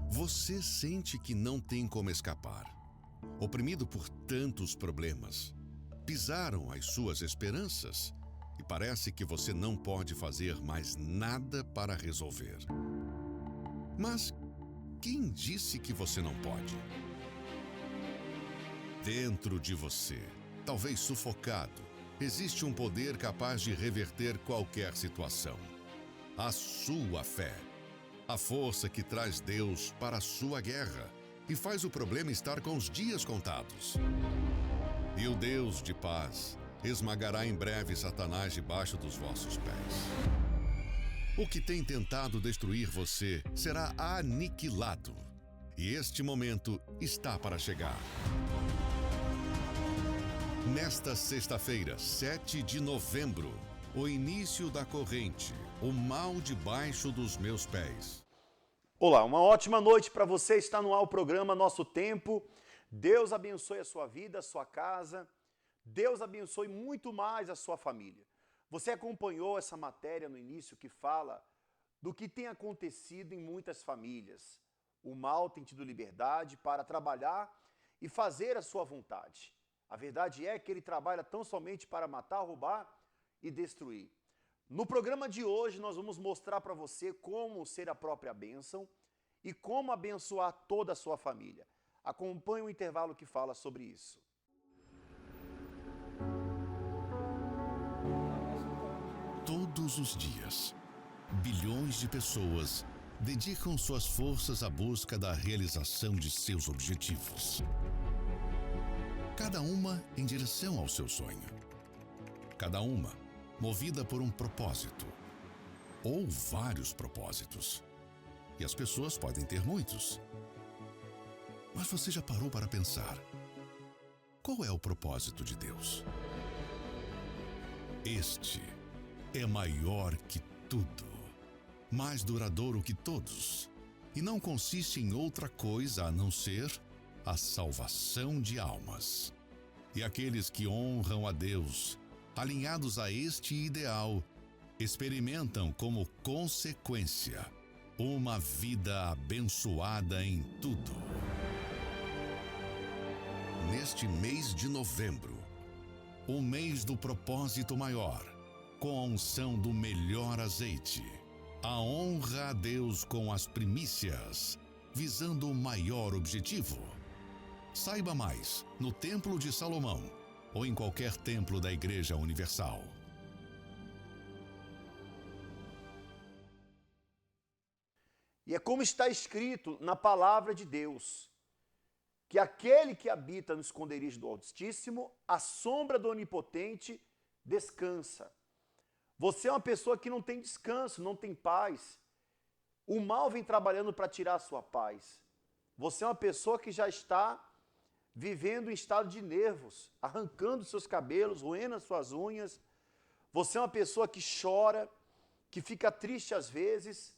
Você sente que não tem como escapar. Oprimido por tantos problemas, pisaram as suas esperanças e parece que você não pode fazer mais nada para resolver. Mas quem disse que você não pode? Dentro de você, talvez sufocado, existe um poder capaz de reverter qualquer situação. A sua fé. A força que traz Deus para a sua guerra e faz o problema estar com os dias contados. E o Deus de paz esmagará em breve Satanás debaixo dos vossos pés. O que tem tentado destruir você será aniquilado. E este momento está para chegar. Nesta sexta-feira, 7 de novembro, o início da corrente, o mal debaixo dos meus pés. Olá, uma ótima noite para você. Está no ar o programa Nosso Tempo. Deus abençoe a sua vida, a sua casa. Deus abençoe muito mais a sua família. Você acompanhou essa matéria no início que fala do que tem acontecido em muitas famílias. O mal tem tido liberdade para trabalhar e fazer a sua vontade. A verdade é que ele trabalha tão somente para matar, roubar e destruir. No programa de hoje nós vamos mostrar para você como ser a própria bênção e como abençoar toda a sua família. Acompanhe o intervalo que fala sobre isso. Todos os dias, bilhões de pessoas dedicam suas forças à busca da realização de seus objetivos. Cada uma em direção ao seu sonho. Cada uma movida por um propósito. Ou vários propósitos. E as pessoas podem ter muitos. Mas você já parou para pensar? Qual é o propósito de Deus? Este é maior que tudo, mais duradouro que todos, e não consiste em outra coisa a não ser a salvação de almas. E aqueles que honram a Deus, alinhados a este ideal, experimentam como consequência uma vida abençoada em tudo. Neste mês de novembro, o mês do propósito maior, com a unção do melhor azeite, a honra a Deus com as primícias, visando o maior objetivo. Saiba mais no Templo de Salomão ou em qualquer templo da Igreja Universal. E é como está escrito na palavra de Deus, que aquele que habita no esconderijo do Altíssimo, a sombra do Onipotente, descansa. Você é uma pessoa que não tem descanso, não tem paz. O mal vem trabalhando para tirar a sua paz. Você é uma pessoa que já está vivendo em estado de nervos, arrancando seus cabelos, roendo as suas unhas. Você é uma pessoa que chora, que fica triste às vezes.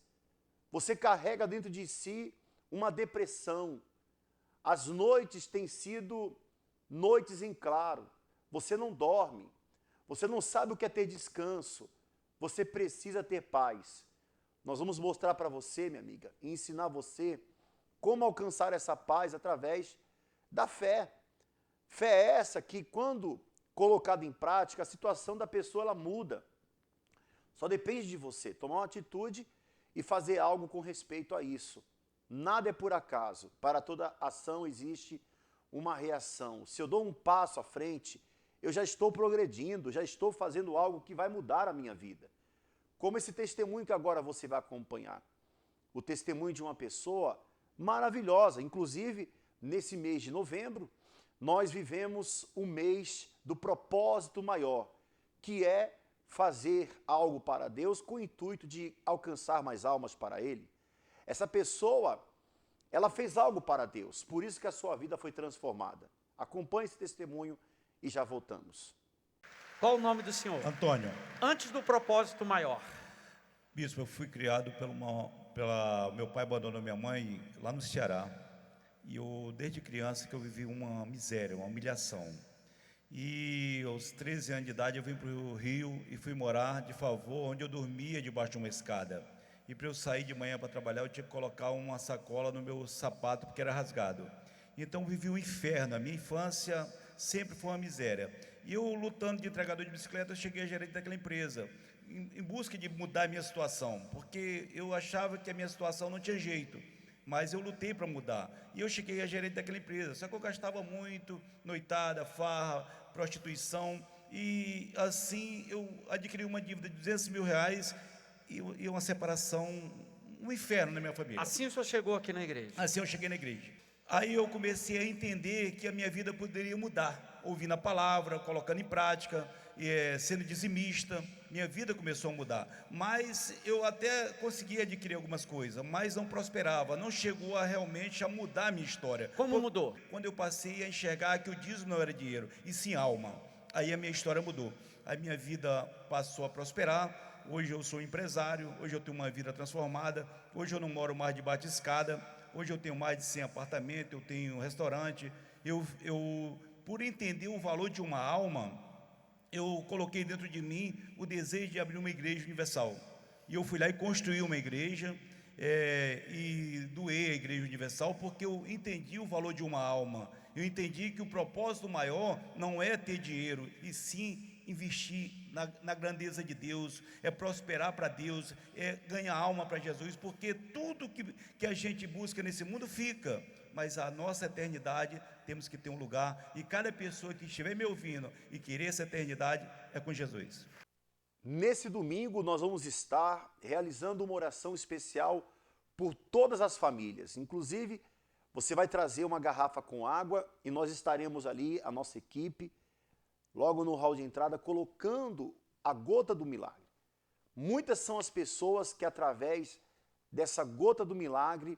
Você carrega dentro de si uma depressão. As noites têm sido noites em claro. Você não dorme. Você não sabe o que é ter descanso. Você precisa ter paz. Nós vamos mostrar para você, minha amiga, e ensinar você como alcançar essa paz através da fé. Fé é essa que, quando colocada em prática, a situação da pessoa ela muda. Só depende de você tomar uma atitude e fazer algo com respeito a isso. Nada é por acaso. Para toda ação existe uma reação. Se eu dou um passo à frente, eu já estou progredindo, já estou fazendo algo que vai mudar a minha vida. Como esse testemunho que agora você vai acompanhar. O testemunho de uma pessoa maravilhosa. Inclusive, nesse mês de novembro, nós vivemos o mês do propósito maior, que é fazer algo para Deus com o intuito de alcançar mais almas para Ele. Essa pessoa, ela fez algo para Deus, por isso que a sua vida foi transformada. Acompanhe esse testemunho e já voltamos. Qual o nome do senhor? Antônio. Antes do propósito maior. Bispo, eu fui criado meu pai abandonou minha mãe lá no Ceará. E desde criança que eu vivi uma miséria, uma humilhação. E aos 13 anos de idade eu vim para o Rio e fui morar de favor onde eu dormia debaixo de uma escada. E para eu sair de manhã para trabalhar, eu tinha que colocar uma sacola no meu sapato, porque era rasgado. Então, eu vivi um inferno. A minha infância sempre foi uma miséria. E eu, lutando de entregador de bicicleta, eu cheguei a gerente daquela empresa, em busca de mudar a minha situação, porque eu achava que a minha situação não tinha jeito, mas eu lutei para mudar. E eu cheguei a gerente daquela empresa, só que eu gastava muito, noitada, farra, prostituição, e assim eu adquiri uma dívida de R$ 200 mil e uma separação, um inferno na minha família. Assim o senhor chegou aqui na igreja? Assim eu cheguei na igreja. Aí eu comecei a entender que a minha vida poderia mudar, ouvindo a palavra, colocando em prática, sendo dizimista. Minha vida começou a mudar, mas eu até consegui adquirir algumas coisas, mas não prosperava, não chegou realmente a mudar a minha história. Como mudou? Quando eu passei a enxergar que o dízimo não era dinheiro, e sim alma, aí a minha história mudou. A minha vida passou a prosperar. Hoje eu sou empresário, hoje eu tenho uma vida transformada, hoje eu não moro mais debaixo de escada, hoje eu tenho mais de 100 apartamentos, eu tenho um restaurante. Por entender o valor de uma alma, eu coloquei dentro de mim o desejo de abrir uma igreja universal. E eu fui lá e construí uma igreja, e doei a igreja universal, porque eu entendi o valor de uma alma. Eu entendi que o propósito maior não é ter dinheiro, e sim investir na grandeza de Deus, é prosperar para Deus, é ganhar alma para Jesus, porque tudo que a gente busca nesse mundo fica, mas a nossa eternidade temos que ter um lugar, e cada pessoa que estiver me ouvindo e querer essa eternidade é com Jesus. Nesse domingo nós vamos estar realizando uma oração especial por todas as famílias. Inclusive, você vai trazer uma garrafa com água e nós estaremos ali, a nossa equipe, logo no hall de entrada, colocando a gota do milagre. Muitas são as pessoas que, através dessa gota do milagre,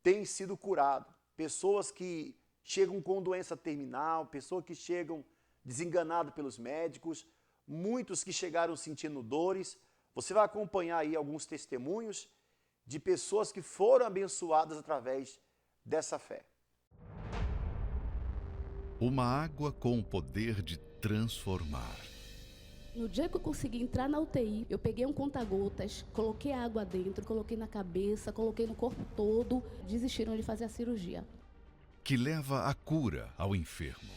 têm sido curadas. Pessoas que chegam com doença terminal, pessoas que chegam desenganadas pelos médicos, muitos que chegaram sentindo dores. Você vai acompanhar aí alguns testemunhos de pessoas que foram abençoadas através dessa fé. Uma água com o poder de transformar. No dia que eu consegui entrar na UTI, eu peguei um conta-gotas, coloquei a água dentro, coloquei na cabeça, coloquei no corpo todo, desistiram de fazer a cirurgia. Que leva a cura ao enfermo.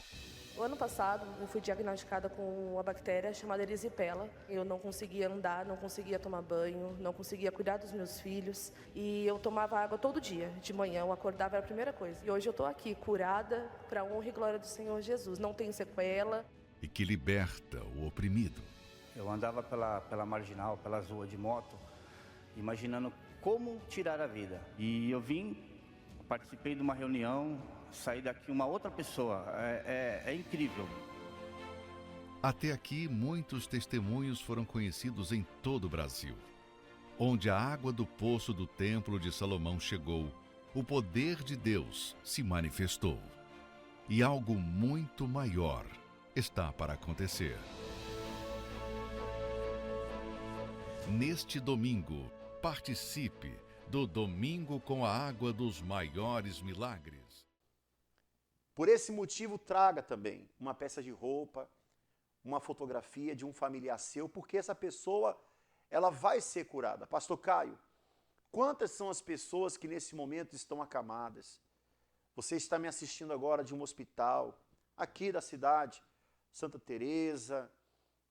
O ano passado, eu fui diagnosticada com uma bactéria chamada erisipela. Eu não conseguia andar, não conseguia tomar banho, não conseguia cuidar dos meus filhos. E eu tomava água todo dia. De manhã, eu acordava, era a primeira coisa. E hoje eu estou aqui, curada, para a honra e glória do Senhor Jesus. Não tenho sequela. E que liberta o oprimido. Eu andava pela Marginal, pelas ruas de moto, imaginando como tirar a vida. E eu participei de uma reunião, saí daqui uma outra pessoa. É incrível. Até aqui, muitos testemunhos foram conhecidos em todo o Brasil. Onde a água do poço do Templo de Salomão chegou, o poder de Deus se manifestou. E algo muito maior está para acontecer. Neste domingo, participe do Domingo com a Água dos Maiores Milagres. Por esse motivo, traga também uma peça de roupa, uma fotografia de um familiar seu, porque essa pessoa, ela vai ser curada. Pastor Caio, quantas são as pessoas que nesse momento estão acamadas? Você está me assistindo agora de um hospital, aqui da cidade, Santa Teresa,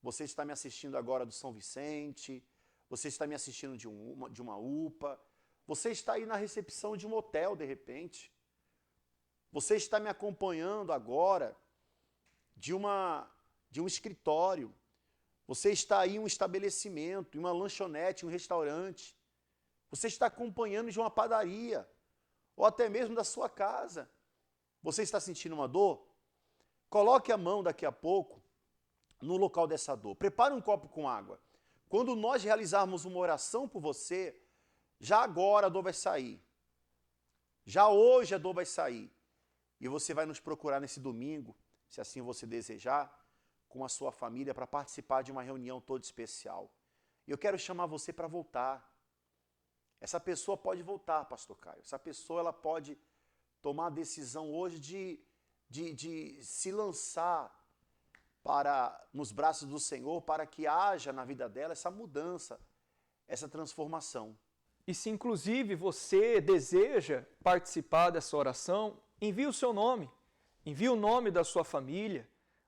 você está me assistindo agora do São Vicente, você está me assistindo de uma UPA, você está aí na recepção de um hotel, de repente. Você está me acompanhando agora de um escritório. Você está aí em um estabelecimento, em uma lanchonete, em um restaurante. Você está acompanhando de uma padaria, ou até mesmo da sua casa. Você está sentindo uma dor? Coloque a mão daqui a pouco no local dessa dor. Prepare um copo com água. Quando nós realizarmos uma oração por você, já agora a dor vai sair. Já hoje a dor vai sair. E você vai nos procurar nesse domingo, se assim você desejar, com a sua família para participar de uma reunião toda especial. E eu quero chamar você para voltar. Essa pessoa pode voltar, Pastor Caio. Essa pessoa ela pode tomar a decisão hoje de se lançar nos braços do Senhor para que haja na vida dela essa mudança, essa transformação. E se inclusive você deseja participar dessa oração, envie o seu nome, envie o nome da sua família,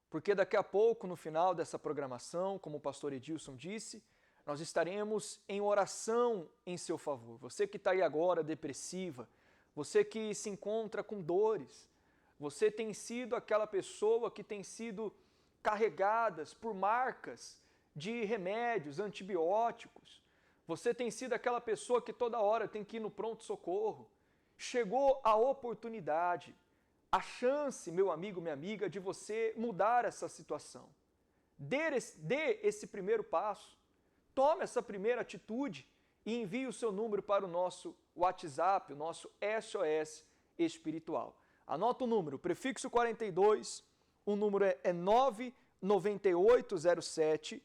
porque daqui a pouco, no final dessa programação, como o pastor Edilson disse, nós estaremos em oração em seu favor. Você que está aí agora depressiva, você que se encontra com dores, você tem sido aquela pessoa que tem sido carregadas por marcas de remédios, antibióticos, você tem sido aquela pessoa que toda hora tem que ir no pronto-socorro. Chegou a oportunidade, a chance, meu amigo, minha amiga, de você mudar essa situação. Dê esse primeiro passo, tome essa primeira atitude e envie o seu número para o nosso WhatsApp, o nosso SOS espiritual. Anota o número, prefixo 42, o número é 99807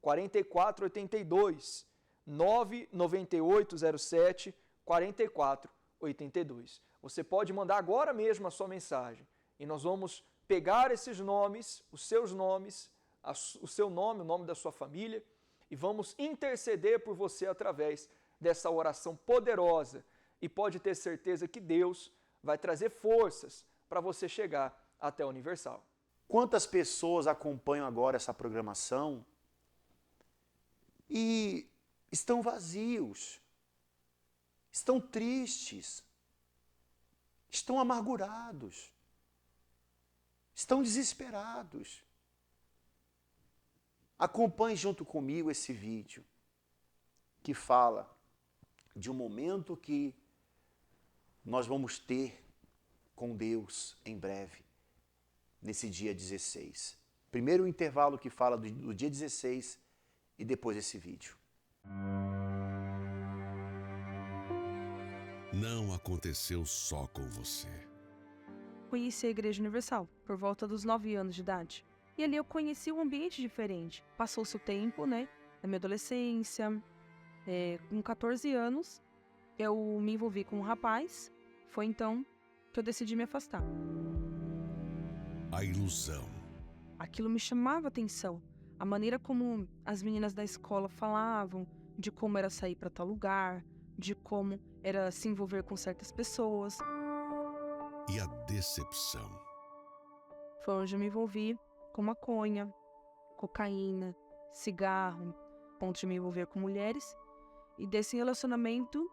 4482. 99807 4482. Você pode mandar agora mesmo a sua mensagem e nós vamos pegar esses nomes, os seus nomes, o seu nome, o nome da sua família e vamos interceder por você através dessa oração poderosa e pode ter certeza que Deus vai trazer forças para você chegar até o Universal. Quantas pessoas acompanham agora essa programação e estão vazios, estão tristes, estão amargurados, estão desesperados. Acompanhe junto comigo esse vídeo que fala de um momento que nós vamos ter com Deus em breve, nesse dia 16. Primeiro o intervalo que fala do dia 16 e depois esse vídeo. Não aconteceu só com você. Conheci a Igreja Universal por volta dos 9 anos de idade. E ali eu conheci um ambiente diferente. Passou-se o tempo, né? Na minha adolescência, com 14 anos, eu me envolvi com um rapaz. Foi então que eu decidi me afastar. A ilusão. Aquilo me chamava atenção. A maneira como as meninas da escola falavam, de como era sair para tal lugar, de como era se envolver com certas pessoas. E a decepção. Foi onde eu me envolvi com maconha, cocaína, cigarro, ponto de me envolver com mulheres. E desse relacionamento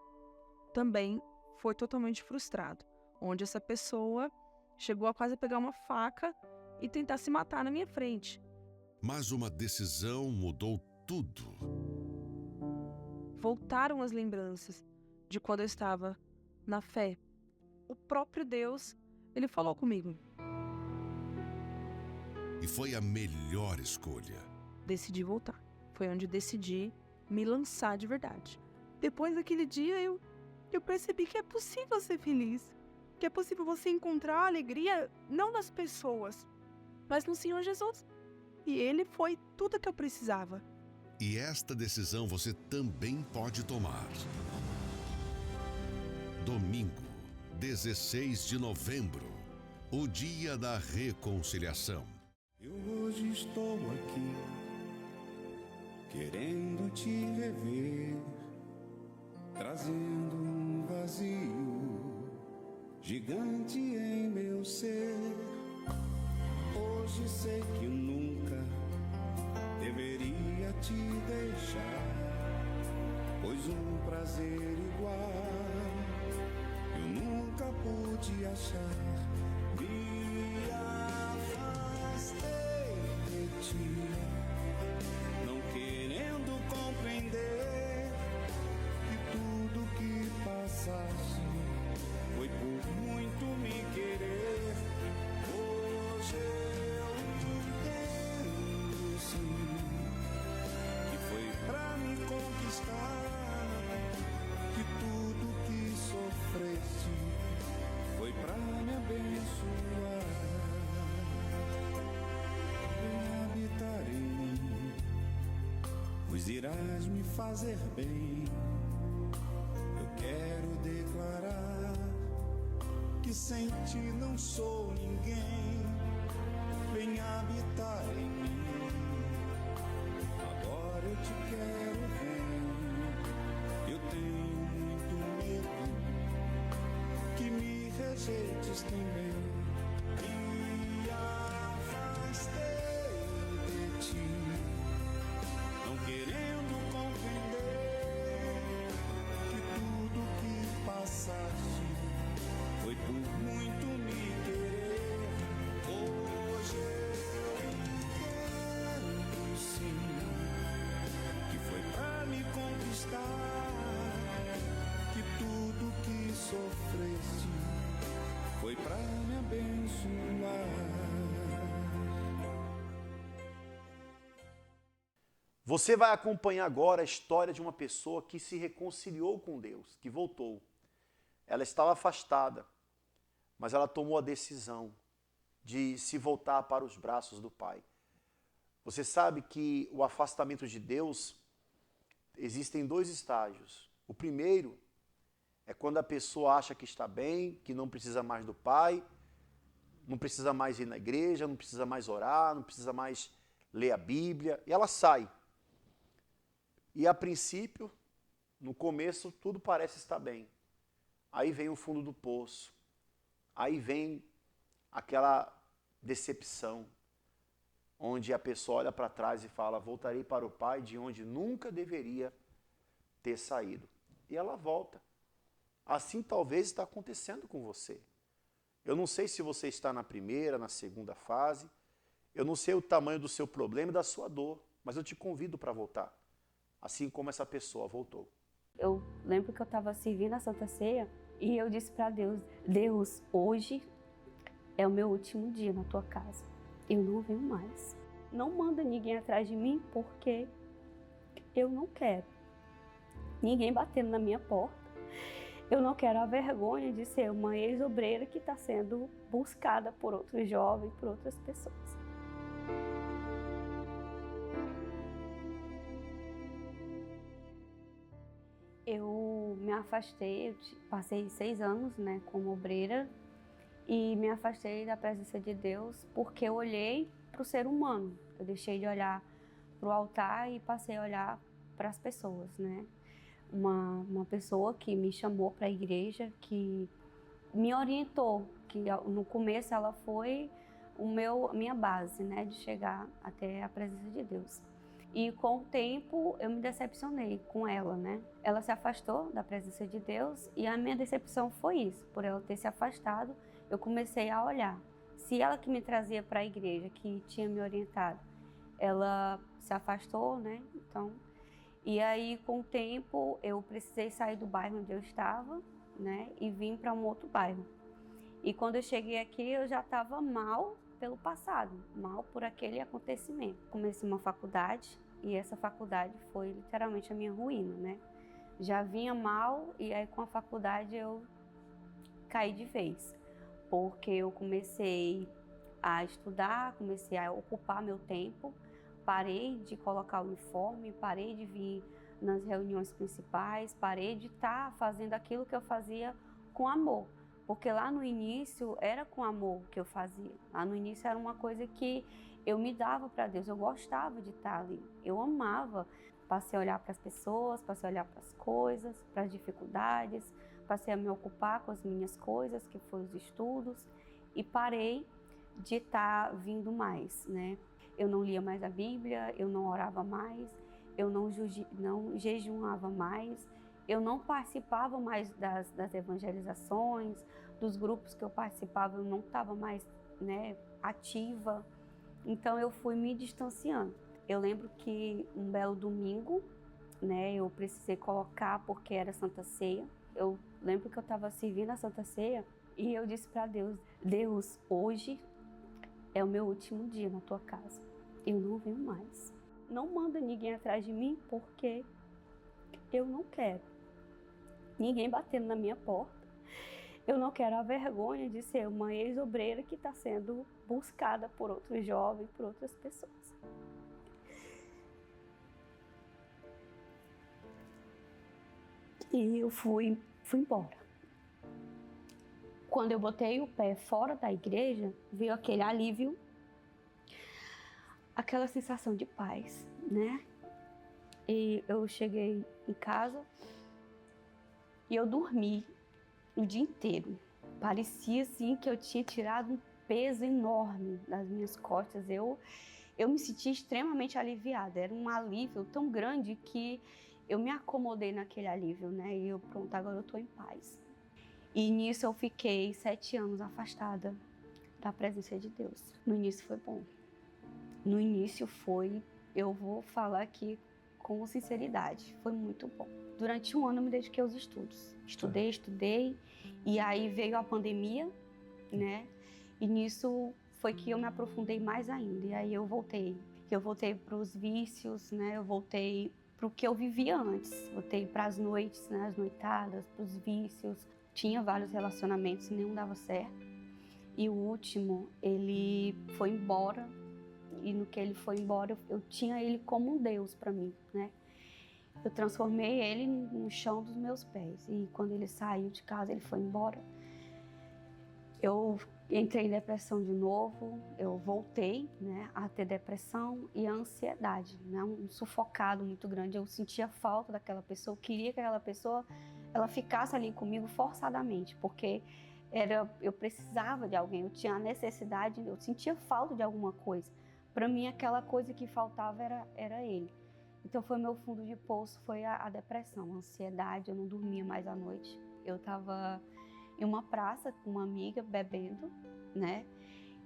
também foi totalmente frustrado, onde essa pessoa chegou a quase pegar uma faca e tentar se matar na minha frente. Mas uma decisão mudou tudo. Voltaram as lembranças de quando eu estava na fé. O próprio Deus, ele falou comigo. E foi a melhor escolha. Decidi voltar. Foi onde decidi me lançar de verdade. Depois daquele dia, eu percebi que é possível ser feliz. Que é possível você encontrar alegria não nas pessoas, mas no Senhor Jesus. E Ele foi tudo que eu precisava. E esta decisão você também pode tomar. Domingo, 16 de novembro, o dia da reconciliação. Eu hoje estou aqui, querendo te rever, trazendo um vazio gigante em meu ser. Hoje sei que eu nunca deveria te deixar, pois um prazer igual eu nunca pude achar. Me afastei de ti, não querendo compreender que tudo que passaste foi por muito me querer. Hoje eu entendo sim que foi pra me conquistar, que tudo que sofreste foi pra me abençoar. Vem habitar em mim, pois irás me fazer bem. Eu quero declarar que sem ti não sou ninguém. Vem habitar em mim, agora eu te quero bem. Eu tenho resistem bem. Me afastei de ti, não querendo compreender que tudo que passaste foi por muito me querer. Hoje eu entendo sim que foi pra me conquistar, que tudo que sofreste foi pra me abençoar. Você vai acompanhar agora a história de uma pessoa que se reconciliou com Deus, que voltou. Ela estava afastada, mas ela tomou a decisão de se voltar para os braços do Pai. Você sabe que o afastamento de Deus existem dois estágios. O primeiro é quando a pessoa acha que está bem, que não precisa mais do Pai, não precisa mais ir na igreja, não precisa mais orar, não precisa mais ler a Bíblia, e ela sai. E a princípio, no começo, tudo parece estar bem. Aí vem o fundo do poço. Aí vem aquela decepção, onde a pessoa olha para trás e fala, voltarei para o Pai de onde nunca deveria ter saído. E ela volta. Assim talvez está acontecendo com você. Eu não sei se você está na primeira, na segunda fase, eu não sei o tamanho do seu problema e da sua dor, mas eu te convido para voltar. Assim como essa pessoa voltou. Eu lembro que eu estava servindo a Santa Ceia e eu disse para Deus, Deus, hoje é o meu último dia na tua casa. Eu não venho mais. Não manda ninguém atrás de mim porque eu não quero ninguém batendo na minha porta. Eu não quero a vergonha de ser uma ex-obreira que está sendo buscada por outros jovens, por outras pessoas. Eu me afastei, eu passei 6 anos, né, como obreira e me afastei da presença de Deus porque eu olhei para o ser humano. Eu deixei de olhar para o altar e passei a olhar para as pessoas, né? Uma pessoa que me chamou para a igreja, que me orientou, que no começo ela foi a minha base, né, de chegar até a presença de Deus. E com o tempo eu me decepcionei com ela, né? Ela se afastou da presença de Deus e a minha decepção foi isso. Por ela ter se afastado, eu comecei a olhar. Se ela que me trazia para a igreja, que tinha me orientado, ela se afastou, né? Então, e aí com o tempo eu precisei sair do bairro onde eu estava, né? E vim para um outro bairro. E quando eu cheguei aqui eu já estava mal pelo passado, mal por aquele acontecimento. Comecei uma faculdade e essa faculdade foi literalmente a minha ruína, né? Já vinha mal e aí com a faculdade eu caí de vez, porque eu comecei a estudar, comecei a ocupar meu tempo, parei de colocar o uniforme, parei de vir nas reuniões principais, parei de estar fazendo aquilo que eu fazia com amor. Porque lá no início era com amor que eu fazia. Lá no início era uma coisa que eu me dava para Deus, eu gostava de estar ali. Eu amava. Passei a olhar para as pessoas, passei a olhar para as coisas, para as dificuldades, passei a me ocupar com as minhas coisas, que foram os estudos, e parei de estar vindo mais, né? Eu não lia mais a Bíblia, eu não orava mais, eu não jejuava mais, eu não participava mais das evangelizações, dos grupos que eu participava, eu não estava mais, né, ativa. Então eu fui me distanciando. Eu lembro que um belo domingo, né, eu precisei colocar porque era Santa Ceia. Eu lembro que eu estava servindo a Santa Ceia e eu disse para Deus, Deus, hoje é o meu último dia na tua casa. Eu não venho mais. Não manda ninguém atrás de mim porque eu não quero ninguém batendo na minha porta. Eu não quero a vergonha de ser uma ex-obreira que está sendo buscada por outros jovens, por outras pessoas. E eu fui embora. Quando eu botei o pé fora da igreja, veio aquele alívio, aquela sensação de paz, né? E eu cheguei em casa e eu dormi o dia inteiro. Parecia assim que eu tinha tirado um peso enorme das minhas costas. Eu me senti extremamente aliviada. Era um alívio tão grande que eu me acomodei naquele alívio, né? E pronto, agora eu estou em paz. E nisso eu fiquei 7 anos afastada da presença de Deus. No início foi bom. No início eu vou falar aqui com sinceridade, foi muito bom. Durante 1 ano eu me dediquei aos estudos. Estudei, e aí veio a pandemia, né? E nisso foi que eu me aprofundei mais ainda. E aí eu voltei para os vícios, né? Eu voltei para o que eu vivia antes. Voltei para as noites, né? As noitadas, para os vícios. Tinha vários relacionamentos, nenhum dava certo. E o último, ele foi embora. E no que ele foi embora, eu tinha ele como um Deus para mim, né? Eu transformei ele no chão dos meus pés. E quando ele saiu de casa, ele foi embora. Eu entrei em depressão de novo, eu voltei, né, a ter depressão e a ansiedade, né, um sufocado muito grande. Eu sentia falta daquela pessoa, eu queria que aquela pessoa ela ficasse ali comigo forçadamente, porque eu precisava de alguém, eu tinha a necessidade, eu sentia falta de alguma coisa. Para mim, aquela coisa que faltava era ele. Então foi meu fundo de poço, foi a depressão, a ansiedade, eu não dormia mais à noite. Eu estava em uma praça com uma amiga bebendo, né?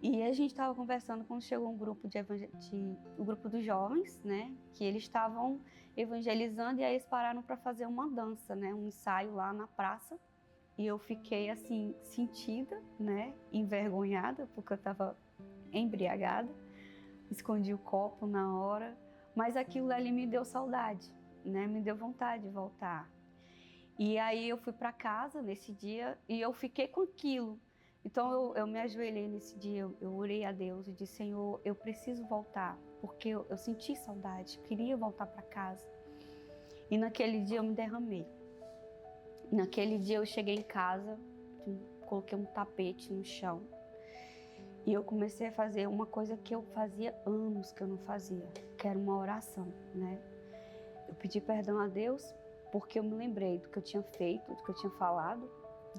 E a gente estava conversando quando chegou um grupo o grupo dos jovens, né? Que eles estavam evangelizando e aí eles pararam para fazer uma dança, né? Um ensaio lá na praça. E eu fiquei assim sentida, né? Envergonhada porque eu estava embriagada. Escondi o copo na hora, mas aquilo ali me deu saudade, né? Me deu vontade de voltar. E aí eu fui para casa nesse dia e eu fiquei com aquilo. Então eu me ajoelhei nesse dia, eu orei a Deus e disse: Senhor, eu preciso voltar, porque eu senti saudade, queria voltar para casa. E naquele dia eu me derramei. Naquele dia eu cheguei em casa, coloquei um tapete no chão e eu comecei a fazer uma coisa que eu fazia anos que eu não fazia, que era uma oração, né? Eu pedi perdão a Deus porque eu me lembrei do que eu tinha feito, do que eu tinha falado,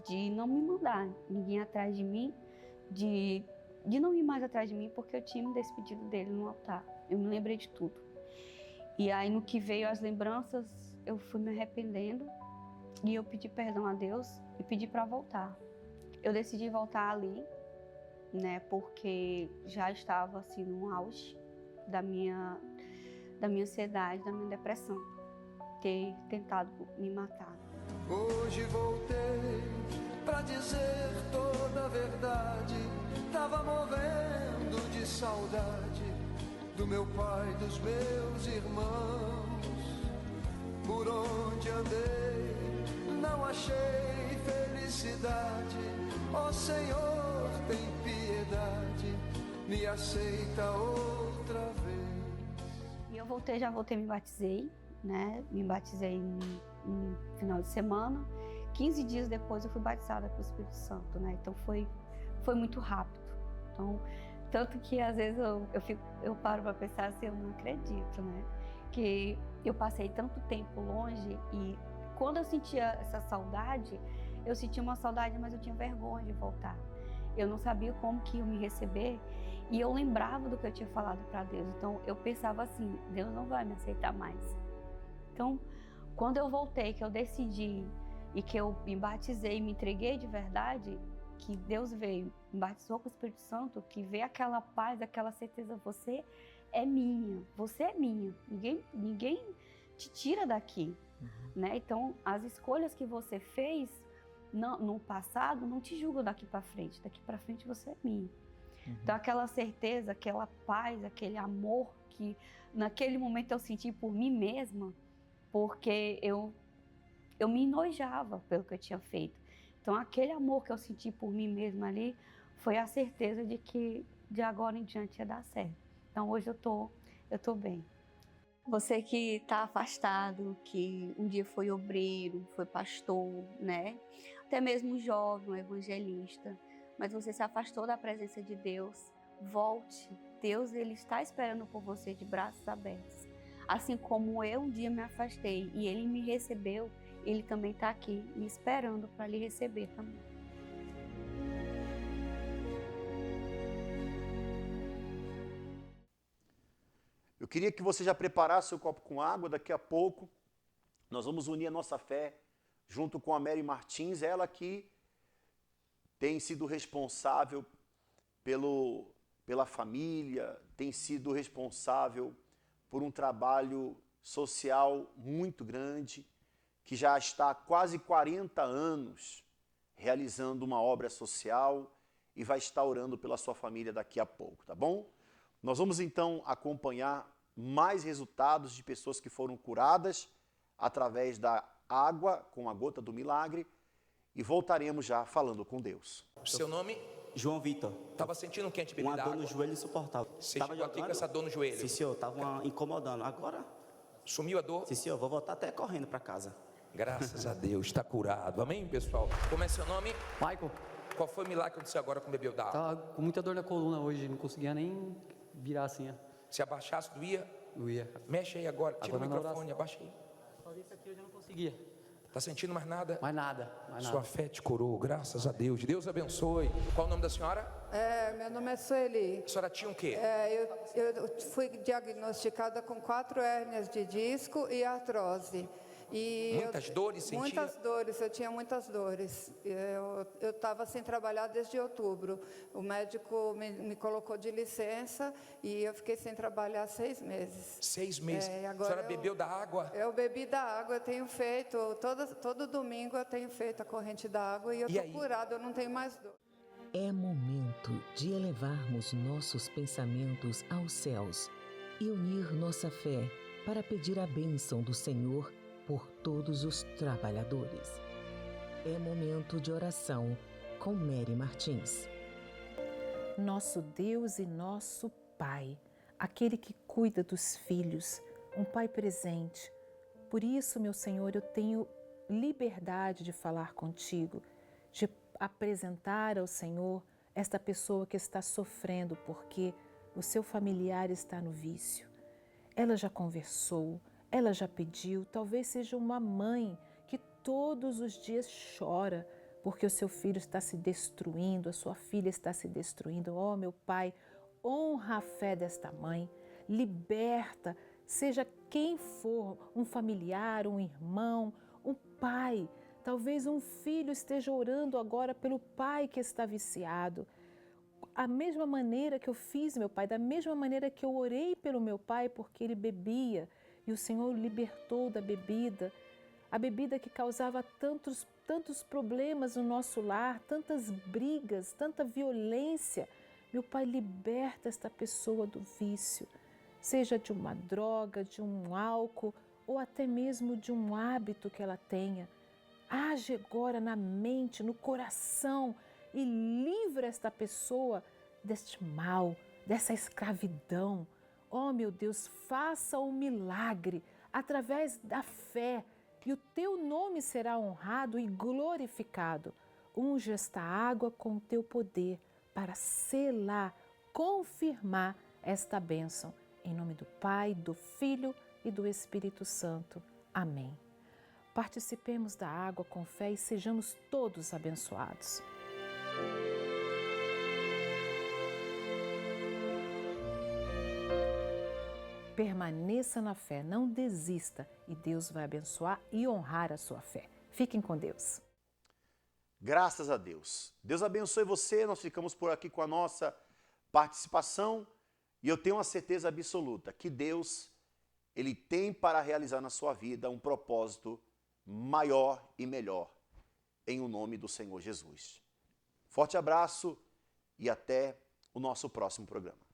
de não me mandar ninguém atrás de mim, de não ir mais atrás de mim, porque eu tinha me despedido dele no altar. Eu me lembrei de tudo. E aí, no que veio as lembranças, eu fui me arrependendo e eu pedi perdão a Deus e pedi para voltar. Eu decidi voltar ali, né, porque já estava assim no auge da minha ansiedade, da minha depressão, ter tentado me matar. Hoje voltei pra dizer toda a verdade. Tava morrendo de saudade do meu pai, dos meus irmãos. Por onde andei, não achei felicidade. Ó Senhor, tem piedade, me aceita outra vez. E eu já voltei, me batizei, né? Me batizei no final de semana. 15 dias depois eu fui batizada pelo Espírito Santo, né? Então foi muito rápido. Então, tanto que às vezes eu paro para pensar assim, eu não acredito, né? Que eu passei tanto tempo longe e quando eu sentia essa saudade, eu sentia uma saudade, mas eu tinha vergonha de voltar. Eu não sabia como que ia me receber e eu lembrava do que eu tinha falado para Deus. Então eu pensava assim, Deus não vai me aceitar mais. Então, quando eu voltei, que eu decidi e que eu me batizei, me entreguei de verdade, que Deus veio, me batizou com o Espírito Santo, que veio aquela paz, aquela certeza, você é minha, ninguém te tira daqui, né? Então, as escolhas que você fez no passado não te julgam daqui para frente você é minha. Então, aquela certeza, aquela paz, aquele amor que naquele momento eu senti por mim mesma, porque eu me enojava pelo que eu tinha feito. Então, aquele amor que eu senti por mim mesma ali foi a certeza de que de agora em diante ia dar certo. Então, hoje eu tô bem. Você que está afastado, que um dia foi obreiro, foi pastor, né? Até mesmo jovem, um evangelista, mas você se afastou da presença de Deus, volte. Deus, ele está esperando por você de braços abertos. Assim como eu um dia me afastei e ele me recebeu, ele também está aqui me esperando para lhe receber também. queria que você já preparasse o copo com água. Daqui a pouco nós vamos unir a nossa fé junto com a Mary Martins, ela que tem sido responsável pela família, tem sido responsável por um trabalho social muito grande, que já está há quase 40 anos realizando uma obra social e vai estar orando pela sua família daqui a pouco, tá bom? Nós vamos então acompanhar mais resultados de pessoas que foram curadas através da água com a gota do milagre e voltaremos já falando com Deus. Seu nome? João Vitor. Estava sentindo um quente bebida Uma água? dor no joelho insuportável. Você Tava chegou aqui jogando? com essa dor no joelho? Sim, senhor. Estava incomodando. Agora... Sumiu a dor? Sim, senhor. Vou voltar até correndo para casa. Graças a Deus, está curado. Amém, pessoal? Como é seu nome? Michael. Qual foi o milagre que aconteceu agora com o bebeu da água? Tava com muita dor na coluna hoje, não conseguia nem virar assim. Ó. Se abaixasse, doía? Doía. Mexe aí agora, tira agora o microfone, abaixa aí. Fazer isso aqui eu já não conseguia. Tá sentindo mais nada? Mais nada, mais Sua nada. fé te curou, graças a Deus. Deus abençoe. Qual o nome da senhora? Meu nome é Sueli. A senhora tinha o quê? Eu fui diagnosticada com 4 hérnias de disco e artrose. Muitas dores sentia? Muitas dores, eu tinha muitas dores. Eu estava sem trabalhar desde outubro. O médico me colocou de licença e eu fiquei sem trabalhar 6 meses. 6 meses? E A agora senhora bebeu da água? Eu bebi da água, eu tenho feito, todo domingo eu tenho feito a corrente da água e eu estou curada, eu não tenho mais dor. É momento de elevarmos nossos pensamentos aos céus e unir nossa fé para pedir a bênção do Senhor por todos os trabalhadores. É momento de oração com Mary Martins. Nosso Deus e nosso Pai, aquele que cuida dos filhos, um Pai presente. Por isso, meu Senhor, eu tenho liberdade de falar contigo, de apresentar ao Senhor esta pessoa que está sofrendo porque o seu familiar está no vício. Ela já conversou, ela já pediu, talvez seja uma mãe que todos os dias chora porque o seu filho está se destruindo, a sua filha está se destruindo. Oh, meu Pai, honra a fé desta mãe, liberta, seja quem for, um familiar, um irmão, um pai. Talvez um filho esteja orando agora pelo pai que está viciado. A mesma maneira que eu fiz, meu Pai, da mesma maneira que eu orei pelo meu pai porque ele bebia, e o Senhor o libertou da bebida, a bebida que causava tantos problemas no nosso lar, tantas brigas, tanta violência. Meu Pai, liberta esta pessoa do vício, seja de uma droga, de um álcool ou até mesmo de um hábito que ela tenha. Age agora na mente, no coração e livra esta pessoa deste mal, dessa escravidão. Oh, meu Deus, faça o milagre através da fé e o teu nome será honrado e glorificado. Unge esta água com o teu poder para selar, confirmar esta bênção. Em nome do Pai, do Filho e do Espírito Santo. Amém. Participemos da água com fé e sejamos todos abençoados. Permaneça na fé, não desista e Deus vai abençoar e honrar a sua fé. Fiquem com Deus. Graças a Deus. Deus abençoe você, nós ficamos por aqui com a nossa participação e eu tenho uma certeza absoluta que Deus, Ele tem para realizar na sua vida um propósito maior e melhor, em o nome do Senhor Jesus. Forte abraço e até o nosso próximo programa.